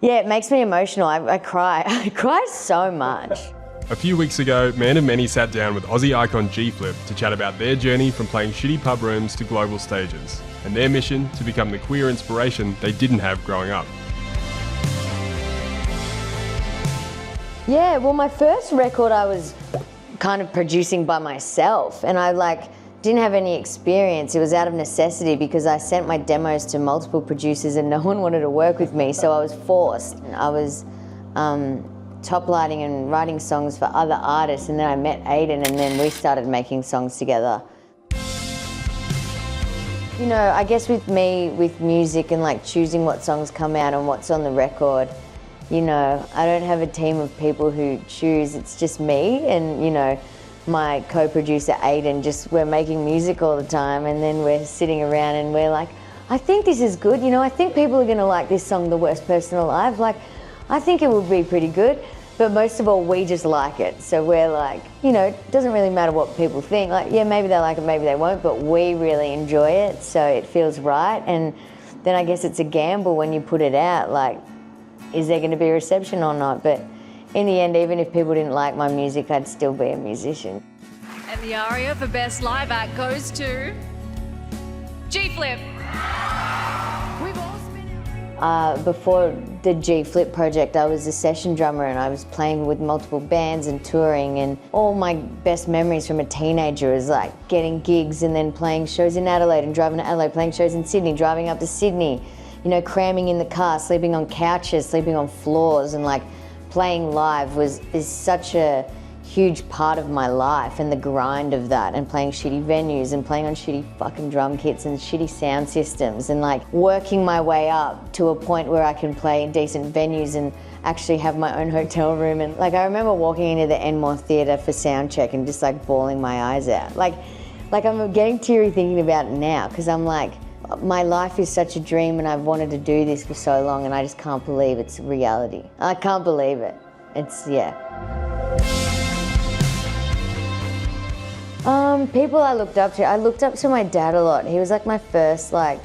Yeah, it makes me emotional. I cry. I cry so much. A few weeks ago, Man of Many sat down with Aussie icon G-Flip to chat about their journey from playing shitty pub rooms to global stages, and their mission to become the queer inspiration they didn't have growing up. Yeah, well, my first record I was kind of producing by myself, and I didn't have any experience. It was out of necessity because I sent my demos to multiple producers and no one wanted to work with me, so I was forced. I was top lighting and writing songs for other artists, and then I met Aiden and then we started making songs together. You know, I guess with me, with music and like choosing what songs come out and what's on the record, you know, I don't have a team of people who choose, it's just me and, you know, my co-producer Aiden, we're making music all the time, and then we're sitting around and we're like, I think this is good, you know, I think people are gonna like this song, The Worst Person Alive, like, I think it would be pretty good, but most of all, we just like it. So we're like, you know, it doesn't really matter what people think, like, yeah, maybe they like it, maybe they won't, but we really enjoy it, so it feels right. And then I guess it's a gamble when you put it out, like, is there gonna be a reception or not? But in the end, even if people didn't like my music, I'd still be a musician. And the aria for Best Live Act goes to G-Flip. Before the G-Flip project, I was a session drummer and I was playing with multiple bands and touring, and all my best memories from a teenager is like getting gigs and then playing shows in Adelaide and driving to Adelaide, playing shows in Sydney, driving up to Sydney, you know, cramming in the car, sleeping on couches, sleeping on floors, and like playing live is such a huge part of my life, and the grind of that, and playing shitty venues and playing on shitty fucking drum kits and shitty sound systems, and like working my way up to a point where I can play in decent venues and actually have my own hotel room. And like I remember walking into the Enmore Theatre for sound check and just like bawling my eyes out. Like I'm getting teary thinking about it now, because I'm like, my life is such a dream and I've wanted to do this for so long, and I just can't believe it's reality. I can't believe it. It's, yeah. People I looked up to my dad a lot. He was like my first, like,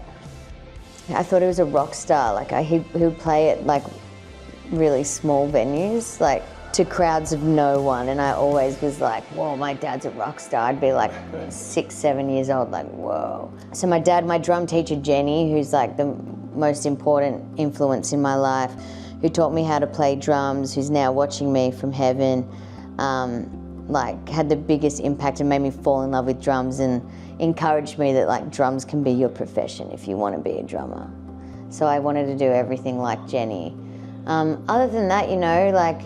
I thought he was a rock star. Like he would play at like really small venues, like to crowds of no one, and I always was like, whoa, my dad's a rock star. I'd be like 6, 7 years old, like, whoa. So my dad, my drum teacher Jenny, who's like the most important influence in my life, who taught me how to play drums, who's now watching me from heaven, like had the biggest impact and made me fall in love with drums and encouraged me that like drums can be your profession if you want to be a drummer. So I wanted to do everything like Jenny. Other than that, you know, like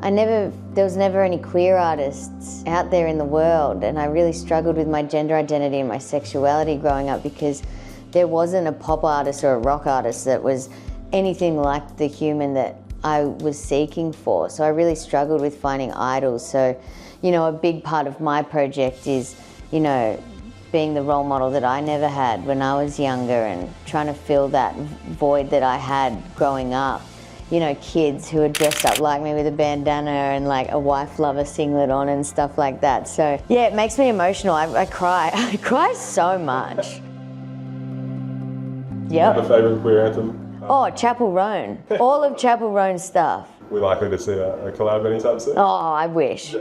there was never any queer artists out there in the world, and I really struggled with my gender identity and my sexuality growing up because there wasn't a pop artist or a rock artist that was anything like the human that I was seeking for. So I really struggled with finding idols. So, you know, a big part of my project is, you know, being the role model that I never had when I was younger and trying to fill that void that I had growing up. You know, kids who are dressed up like me with a bandana and like a wife lover singlet on and stuff like that. So yeah, it makes me emotional. I cry. I cry so much. Yep. You have a favourite queer anthem? Oh, Chapel Roan. All of Chapel Roan's stuff. We're likely to see a collab anytime soon? Oh, I wish.